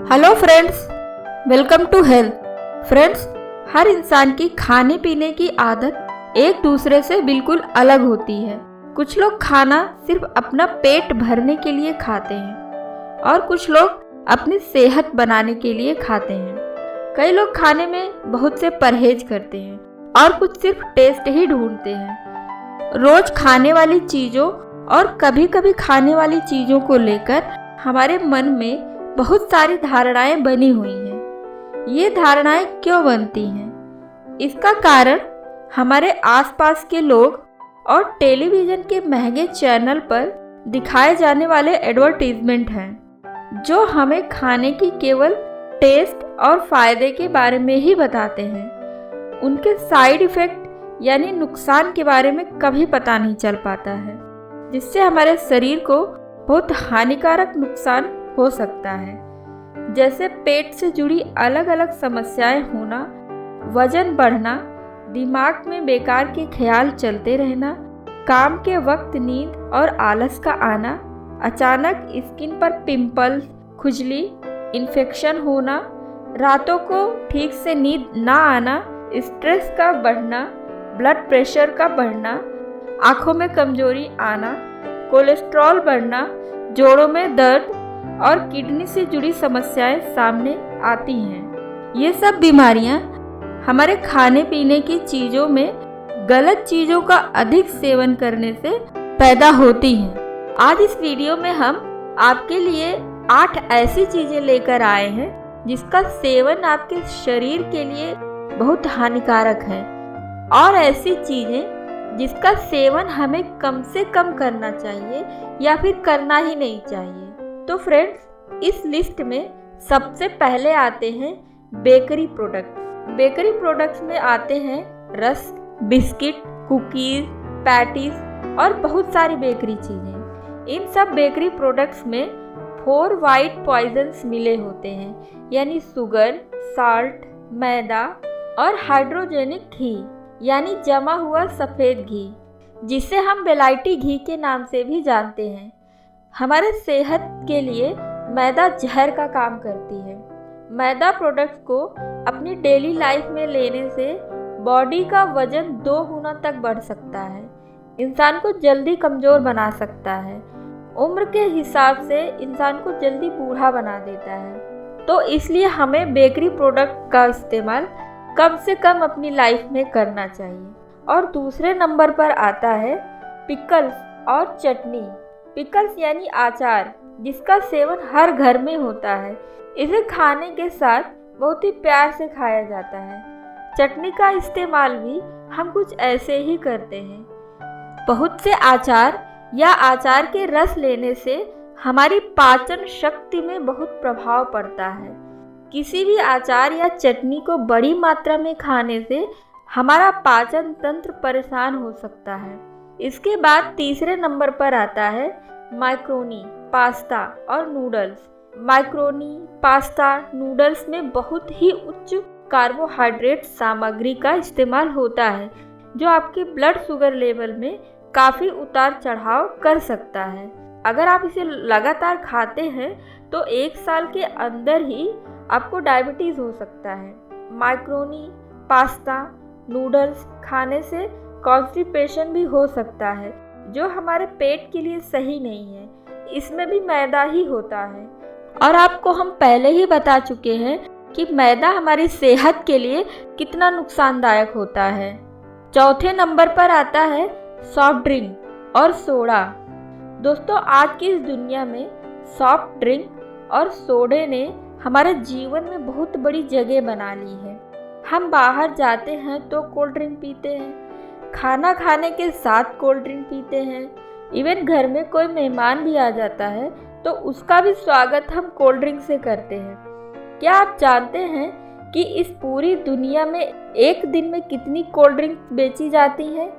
Hello friends, welcome to health. Friends, हर इंसान की खाने पीने की आदत एक दूसरे से बिल्कुल अलग होती है। कुछ लोग खाना सिर्फ अपना पेट भरने के लिए खाते हैं और कुछ लोग अपनी सेहत बनाने के लिए खाते हैं। कई लोग खाने में बहुत से परहेज करते हैं और कुछ सिर्फ टेस्ट ही ढूंढते हैं। रोज खाने वाली चीज़ों और कभी कभी खाने वाली चीज़ों को लेकर हमारे मन में बहुत सारी धारणाएं बनी हुई हैं। ये धारणाएं क्यों बनती हैं? इसका कारण हमारे आसपास के लोग और टेलीविज़न के महंगे चैनल पर दिखाए जाने वाले एडवर्टीजमेंट हैं, जो हमें खाने की केवल टेस्ट और फ़ायदे के बारे में ही बताते हैं। उनके साइड इफ़ेक्ट यानी नुकसान के बारे में कभी पता नहीं चल पाता है, जिससे हमारे शरीर को बहुत हानिकारक नुकसान हो सकता है, जैसे पेट से जुड़ी अलग अलग समस्याएं होना, वजन बढ़ना, दिमाग में बेकार के ख्याल चलते रहना, काम के वक्त नींद और आलस का आना, अचानक स्किन पर पिंपल्स, खुजली, इन्फेक्शन होना, रातों को ठीक से नींद ना आना, स्ट्रेस का बढ़ना, ब्लड प्रेशर का बढ़ना, आँखों में कमजोरी आना, कोलेस्ट्रॉल बढ़ना, जोड़ों में दर्द और किडनी से जुड़ी समस्याएं सामने आती हैं। ये सब बीमारियां हमारे खाने पीने की चीज़ों में गलत चीज़ों का अधिक सेवन करने से पैदा होती हैं। आज इस वीडियो में हम आपके लिए 8 ऐसी चीज़ें लेकर आए हैं जिसका सेवन आपके शरीर के लिए बहुत हानिकारक है, और ऐसी चीज़ें जिसका सेवन हमें कम से कम करना चाहिए या फिर करना ही नहीं चाहिए। तो फ्रेंड्स, इस लिस्ट में सबसे पहले आते हैं बेकरी प्रोडक्ट। बेकरी प्रोडक्ट्स में आते हैं रस्क, बिस्किट, कुकीज़, पैटीज और बहुत सारी बेकरी चीज़ें। इन सब बेकरी प्रोडक्ट्स में 4 वाइट पॉइजन्स मिले होते हैं, यानी शुगर, साल्ट, मैदा और हाइड्रोजेनिक घी यानी जमा हुआ सफ़ेद घी, जिसे हम वेलाइटी घी के नाम से भी जानते हैं। हमारे सेहत के लिए मैदा जहर का काम करती है। मैदा प्रोडक्ट्स को अपनी डेली लाइफ में लेने से बॉडी का वजन 2 गुना तक बढ़ सकता है, इंसान को जल्दी कमज़ोर बना सकता है, उम्र के हिसाब से इंसान को जल्दी बूढ़ा बना देता है। तो इसलिए हमें बेकरी प्रोडक्ट का इस्तेमाल कम से कम अपनी लाइफ में करना चाहिए। और दूसरे नंबर पर आता है पिकल्स और चटनी। पिकल्स यानी अचार, जिसका सेवन हर घर में होता है। इसे खाने के साथ बहुत ही प्यार से खाया जाता है। चटनी का इस्तेमाल भी हम कुछ ऐसे ही करते हैं। बहुत से अचार या अचार के रस लेने से हमारी पाचन शक्ति में बहुत प्रभाव पड़ता है। किसी भी अचार या चटनी को बड़ी मात्रा में खाने से हमारा पाचन तंत्र परेशान हो सकता है। इसके बाद तीसरे नंबर पर आता है मैक्रोनी, पास्ता और नूडल्स। मैक्रोनी, पास्ता, नूडल्स में बहुत ही उच्च कार्बोहाइड्रेट सामग्री का इस्तेमाल होता है, जो आपके ब्लड शुगर लेवल में काफ़ी उतार चढ़ाव कर सकता है। अगर आप इसे लगातार खाते हैं तो 1 साल के अंदर ही आपको डायबिटीज़ हो सकता है। मैक्रोनी, पास्ता, नूडल्स खाने से कॉन्स्टिपेशन भी हो सकता है, जो हमारे पेट के लिए सही नहीं है। इसमें भी मैदा ही होता है, और आपको हम पहले ही बता चुके हैं कि मैदा हमारी सेहत के लिए कितना नुकसानदायक होता है। चौथे नंबर पर आता है सॉफ्ट ड्रिंक और सोडा। दोस्तों, आज की इस दुनिया में सॉफ्ट ड्रिंक और सोडे ने हमारे जीवन में बहुत बड़ी जगह बना ली है। हम बाहर जाते हैं तो कोल्ड ड्रिंक पीते हैं, खाना खाने के साथ कोल्ड ड्रिंक पीते हैं, इवन घर में कोई मेहमान भी आ जाता है तो उसका भी स्वागत हम कोल्ड ड्रिंक से करते हैं। क्या आप जानते हैं कि इस पूरी दुनिया में एक दिन में कितनी कोल्ड ड्रिंक बेची जाती हैं?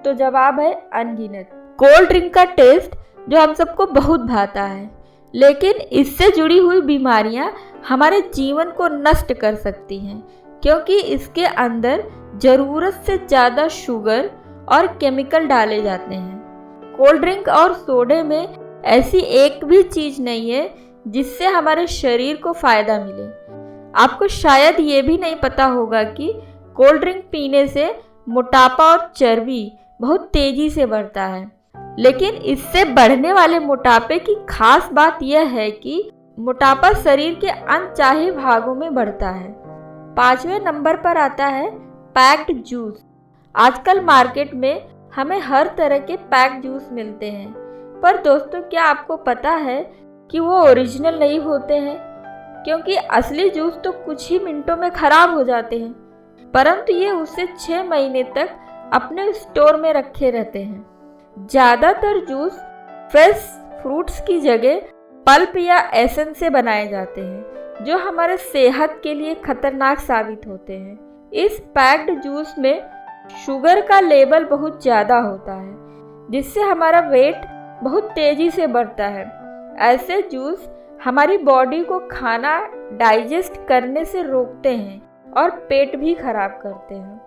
तो जवाब है अनगिनत। कोल्ड ड्रिंक का टेस्ट जो हम सबको बहुत भाता है, लेकिन इससे जुड़ी हुई बीमारियां हमारे जीवन को नष्ट कर सकती हैं, क्योंकि इसके अंदर ज़रूरत से ज़्यादा शुगर और केमिकल डाले जाते हैं। कोल्ड ड्रिंक और सोडे में ऐसी एक भी चीज़ नहीं है जिससे हमारे शरीर को फ़ायदा मिले। आपको शायद ये भी नहीं पता होगा कि कोल्ड ड्रिंक पीने से मोटापा और चर्बी बहुत तेज़ी से बढ़ता है, लेकिन इससे बढ़ने वाले मोटापे की खास बात यह है कि मोटापा शरीर के अनचाहे भागों में बढ़ता है। 5वें नंबर पर आता है पैक्ड जूस। आजकल मार्केट में हमें हर तरह के पैक्ड जूस मिलते हैं, पर दोस्तों क्या आपको पता है कि वो ओरिजिनल नहीं होते हैं? क्योंकि असली जूस तो कुछ ही मिनटों में ख़राब हो जाते हैं, परंतु ये उससे 6 महीने तक अपने स्टोर में रखे रहते हैं। ज़्यादातर जूस फ्रेश फ्रूट्स की जगह पल्प या एसेंस से बनाए जाते हैं, जो हमारे सेहत के लिए खतरनाक साबित होते हैं। इस पैक्ड जूस में शुगर का लेवल बहुत ज़्यादा होता है, जिससे हमारा वेट बहुत तेज़ी से बढ़ता है। ऐसे जूस हमारी बॉडी को खाना डाइजेस्ट करने से रोकते हैं और पेट भी खराब करते हैं।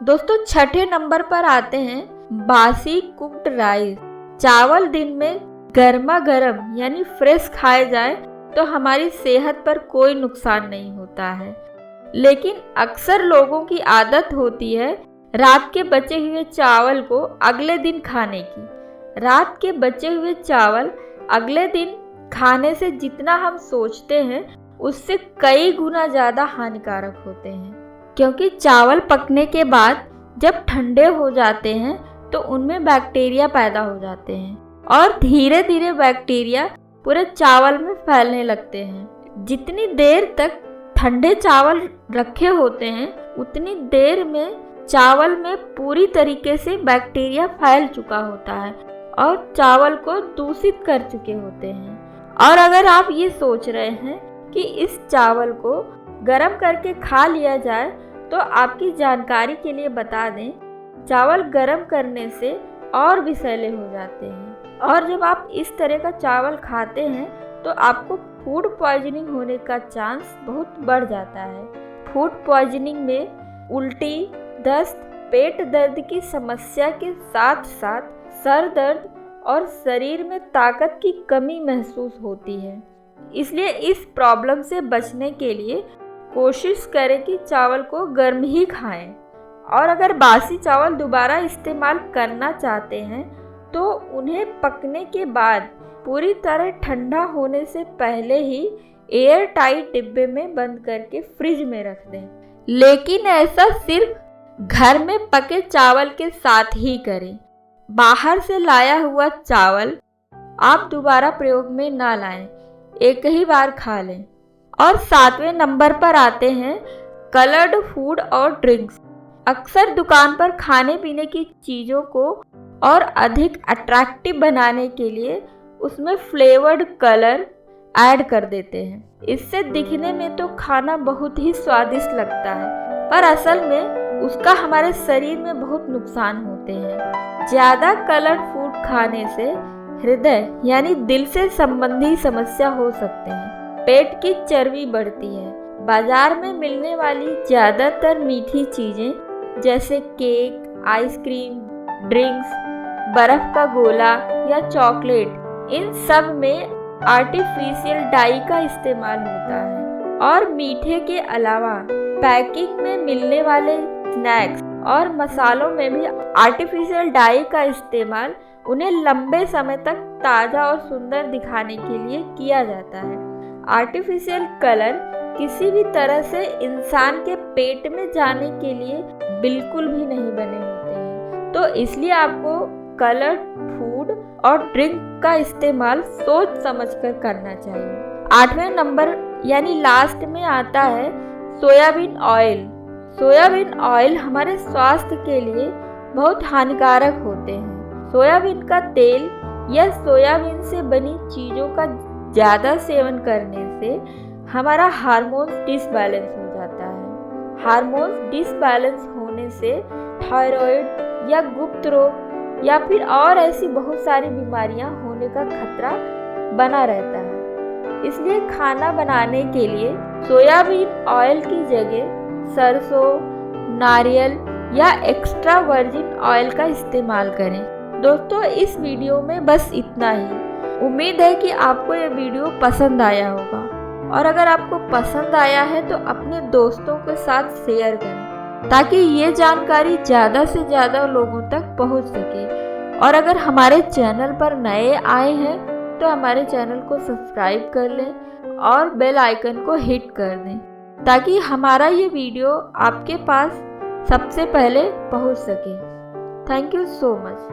दोस्तों 6ठे नंबर पर आते हैं बासी कुक्ड राइस। चावल दिन में गर्मा गर्म यानी फ्रेश खाए जाए तो हमारी सेहत पर कोई नुकसान नहीं होता है, लेकिन अक्सर लोगों की आदत होती है रात के बचे हुए चावल को अगले दिन खाने की। रात के बचे हुए चावल अगले दिन खाने से जितना हम सोचते हैं उससे कई गुना ज़्यादा हानिकारक होते हैं, क्योंकि चावल पकने के बाद जब ठंडे हो जाते हैं तो उनमें बैक्टीरिया पैदा हो जाते हैं और धीरे धीरे बैक्टीरिया पूरे चावल में फैलने लगते हैं। जितनी देर तक ठंडे चावल रखे होते हैं उतनी देर में चावल में पूरी तरीके से बैक्टीरिया फैल चुका होता है और चावल को दूषित कर चुके होते हैं। और अगर आप ये सोच रहे हैं कि इस चावल को गर्म करके खा लिया जाए, तो आपकी जानकारी के लिए बता दें, चावल गर्म करने से और भी सैले हो जाते हैं और जब आप इस तरह का चावल खाते हैं तो आपको फूड पॉइजनिंग होने का चांस बहुत बढ़ जाता है। फूड पॉइजनिंग में उल्टी, दस्त, पेट दर्द की समस्या के साथ साथ सर दर्द और शरीर में ताकत की कमी महसूस होती है। इसलिए इस प्रॉब्लम से बचने के लिए कोशिश करें कि चावल को गर्म ही खाएं। और अगर बासी चावल दोबारा इस्तेमाल करना चाहते हैं तो उन्हें पकने के बाद पूरी तरह ठंडा होने से पहले ही एयर टाइट डिब्बे में बंद करके फ्रिज में रख दें। लेकिन ऐसा सिर्फ घर में पके चावल के साथ ही करें। बाहर से लाया हुआ चावल आप दोबारा प्रयोग में ना लाएं, एक ही बार खा लें। और 7वें नंबर पर आते हैं कलर्ड फूड और ड्रिंक्स। अक्सर दुकान पर खाने पीने की चीज़ों को और अधिक अट्रैक्टिव बनाने के लिए उसमें फ्लेवर्ड कलर ऐड कर देते हैं। इससे दिखने में तो खाना बहुत ही स्वादिष्ट लगता है, पर असल में उसका हमारे शरीर में बहुत नुकसान होते हैं। ज़्यादा कलर्ड फूड खाने से हृदय यानी दिल से संबंधी समस्या हो सकते हैं, पेट की चर्बी बढ़ती है। बाजार में मिलने वाली ज़्यादातर मीठी चीज़ें जैसे केक, आइसक्रीम, ड्रिंक्स, बर्फ़ का गोला या चॉकलेट, इन सब में आर्टिफिशियल डाई का इस्तेमाल होता है। और मीठे के अलावा पैकिंग में मिलने वाले स्नैक्स और मसालों में भी आर्टिफिशियल डाई का इस्तेमाल उन्हें लंबे समय तक ताज़ा और सुंदर दिखाने के लिए किया जाता है। आर्टिफिशियल कलर किसी भी तरह से इंसान के पेट में जाने के लिए बिल्कुल भी नहीं बने होते हैं, तो इसलिए आपको कलर्ड फूड और ड्रिंक का इस्तेमाल सोच समझकर करना चाहिए। 8वें नंबर यानी लास्ट में आता है सोयाबीन ऑयल। सोयाबीन ऑयल हमारे स्वास्थ्य के लिए बहुत हानिकारक होते हैं। सोयाबीन का तेल या सोयाबीन से बनी चीज़ों का ज़्यादा सेवन करने से हमारा हार्मोन डिसबैलेंस हो जाता है। हार्मोन डिसबैलेंस होने से थायराइड या गुप्त रोग या फिर और ऐसी बहुत सारी बीमारियां होने का खतरा बना रहता है। इसलिए खाना बनाने के लिए सोयाबीन ऑयल की जगह सरसों, नारियल या एक्स्ट्रा वर्जिन ऑयल का इस्तेमाल करें। दोस्तों इस वीडियो में बस इतना ही। उम्मीद है कि आपको ये वीडियो पसंद आया होगा, और अगर आपको पसंद आया है तो अपने दोस्तों के साथ शेयर करें ताकि ये जानकारी ज़्यादा से ज़्यादा लोगों तक पहुंच सके। और अगर हमारे चैनल पर नए आए हैं तो हमारे चैनल को सब्सक्राइब कर लें और बेल आइकन को हिट कर दें ताकि हमारा ये वीडियो आपके पास सबसे पहले पहुंच सके। Thank you so much.